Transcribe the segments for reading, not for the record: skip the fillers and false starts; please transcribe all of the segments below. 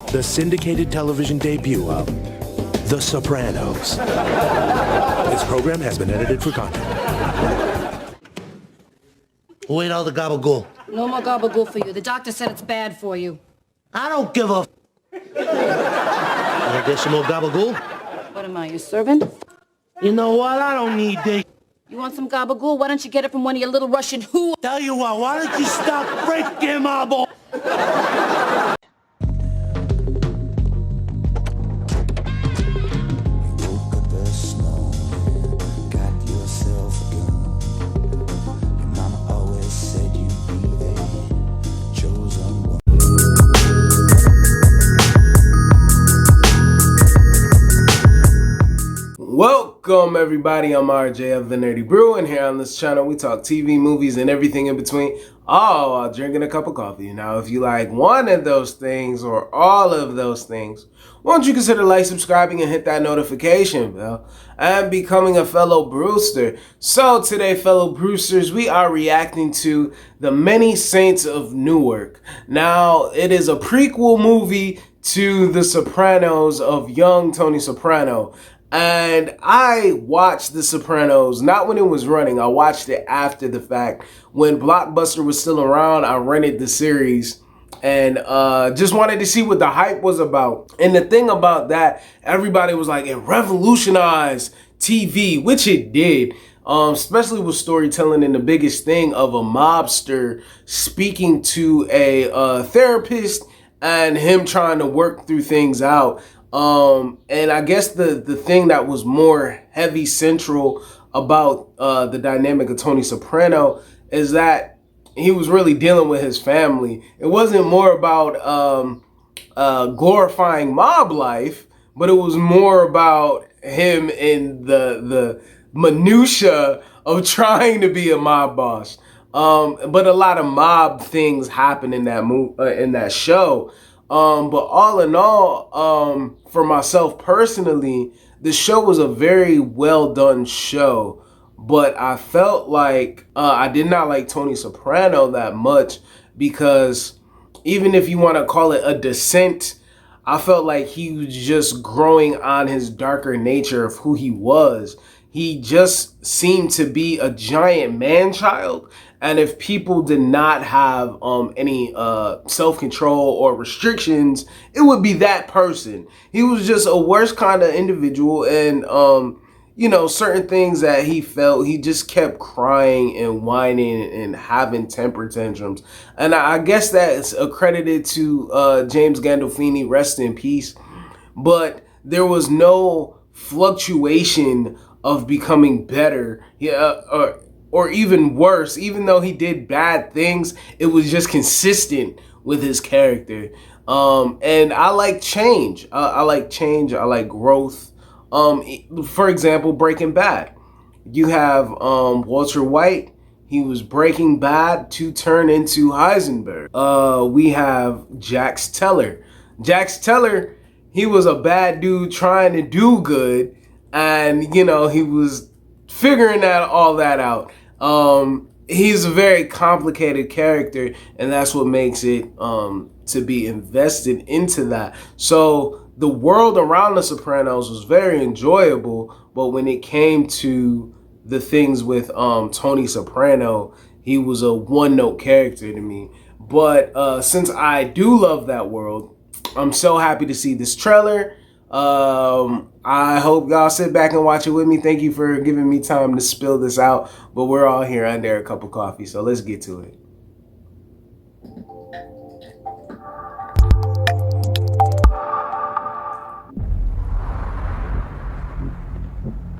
The syndicated television debut of The Sopranos. This program has been edited for content. Who ate all the gabagool? No more gabagool for you. The doctor said it's bad for you. I don't give a. Wanna get some more gabagool? What am I, your servant? You know what? I don't need this. You want some gabagool? Why don't you get it from one of your little Russian who? Tell you what, why don't you stop breaking my ball? Welcome everybody, I'm RJ of The Nerdy Brew, and here on this channel we talk TV, movies, and everything in between, all while drinking a cup of coffee. Now if you like one of those things or all of those things, why don't you consider like, subscribing, and hit that notification bell, and becoming a fellow Brewster. So today, fellow Brewsters, we are reacting to The Many Saints of Newark. Now it is a prequel movie to The Sopranos of young Tony Soprano. And I watched The Sopranos, not when it was running, I watched it after the fact. When Blockbuster was still around, I rented the series and just wanted to see what the hype was about. And the thing about that, everybody was like, it revolutionized TV, which it did. Especially with storytelling, and the biggest thing of a mobster speaking to a therapist and him trying to work through things out. And I guess the thing that was more heavy central about the dynamic of Tony Soprano is that he was really dealing with his family. It wasn't more about glorifying mob life, but it was more about him in the minutia of trying to be a mob boss. But a lot of mob things happen in that in that show. But all in all, for myself personally, the show was a very well done show, but I felt like I did not like Tony Soprano that much, because even if you want to call it a descent, I felt like he was just growing on his darker nature of who he was. He just seemed to be a giant man-child. And if people did not have any self-control or restrictions, it would be that person. He was just a worse kind of individual, and you know, certain things that he felt, he just kept crying and whining and having temper tantrums. And I guess that's accredited to James Gandolfini, rest in peace. But there was no fluctuation of becoming better. Or even worse, even though he did bad things, it was just consistent with his character. And I like change. I like change. I like growth. For example, Breaking Bad. You have Walter White. He was Breaking Bad to turn into Heisenberg. We have Jax Teller. Jax Teller, he was a bad dude trying to do good. And, you know, he was figuring all that out. He's a very complicated character, and that's what makes it to be invested into that. So the world around The Sopranos was very enjoyable, but when it came to the things with Tony Soprano, he was a one-note character to me. But since I do love that world, I'm so happy to see this trailer. I hope y'all sit back and watch it with me. Thank you for giving me time to spill this out, but we're all here under a cup of coffee, so let's get to it.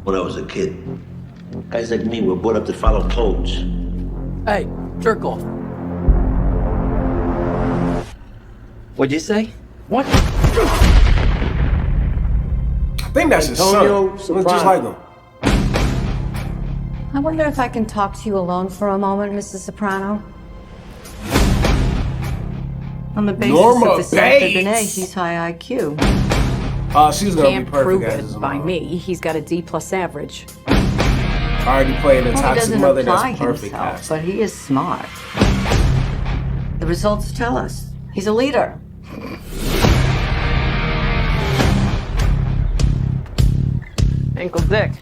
When I was a kid, guys like me were brought up to follow codes. Hey, jerk off. What'd you say? What? I think that's his son. Looks just like him. I wonder if I can talk to you alone for a moment, Mrs. Soprano. On the basis Norma of the sample DNA, he's high IQ. She's gonna Can't be perfect prove as his it by mom. me. He's got a D+ average. Already playing a Well, he toxic doesn't mother apply that's perfect. himself, but he is smart. The results tell us he's a leader. Uncle Dick.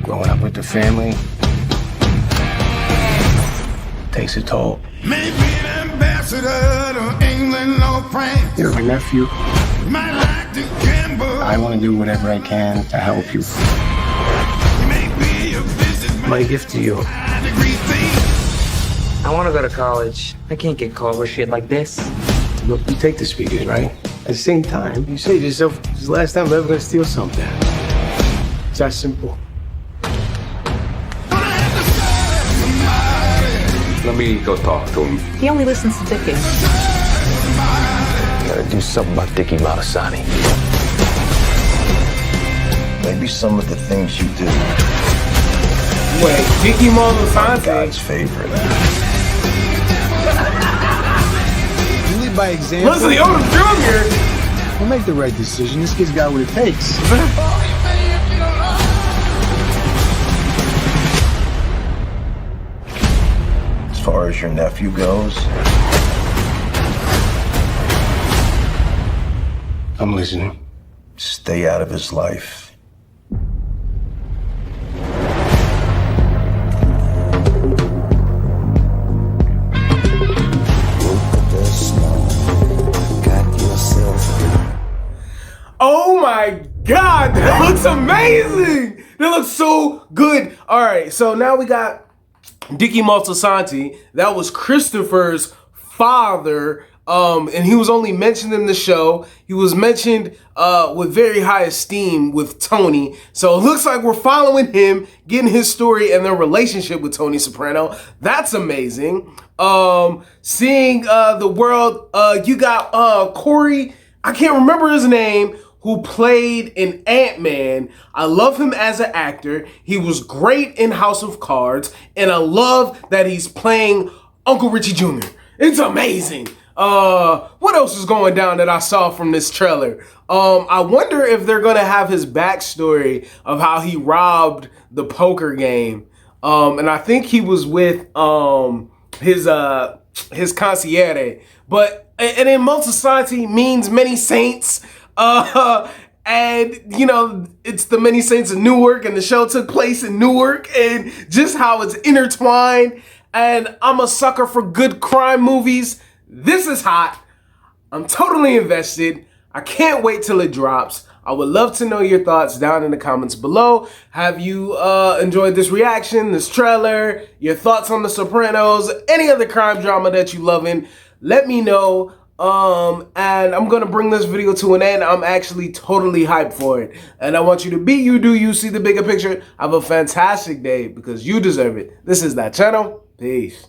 Growing up with the family takes a toll. Maybe an ambassador to England or France. You're my nephew. Might like to gamble. I want to do whatever I can to help you. Maybe a businessman. My gift to you. Degree thief. I want to go to college. I can't get caught with shit like this. Look, you take the speakers, right? At the same time, you say to yourself, this is the last time I'm ever going to steal something. It's that simple. Let me go talk to him. He only listens to Dickie. Gotta do something about Dickie Malasani. Maybe some of the things you do. Wait, Dickie Malasani? God's favorite. You lead by example. Leslie Odom Jr. We'll make the right decision. This kid's got what it takes. As far as your nephew goes, I'm listening. stay out of his life. Oh my God, that looks amazing. That looks so good. All right, so now we got Dickie Moltisanti. That was Christopher's father, and he was only mentioned in the show. He was mentioned with very high esteem with Tony. So it looks like we're following him, getting his story and their relationship with Tony Soprano. That's amazing. Seeing the world, you got Corey, I can't remember his name, who played in Ant-Man. I love him as an actor. He was great in House of Cards, and I love that he's playing Uncle Richie Jr. It's amazing. What else is going down that I saw from this trailer? I wonder if they're gonna have his backstory of how he robbed the poker game. And I think he was with his concierge. But and then Multisanti means many saints. And you know, it's the many saints of Newark, and the show took place in Newark, and just how it's intertwined. And I'm a sucker for good crime movies. This is hot. I'm totally invested. I can't wait till it drops. I would love to know your thoughts down in the comments below. Have you enjoyed this reaction, this trailer, your thoughts on The Sopranos, any other crime drama that you loving? Let me know. And I'm gonna bring this video to an end. I'm actually totally hyped for it. And I want you to be you, do you, see the bigger picture. Have a fantastic day because you deserve it. This is that channel. Peace.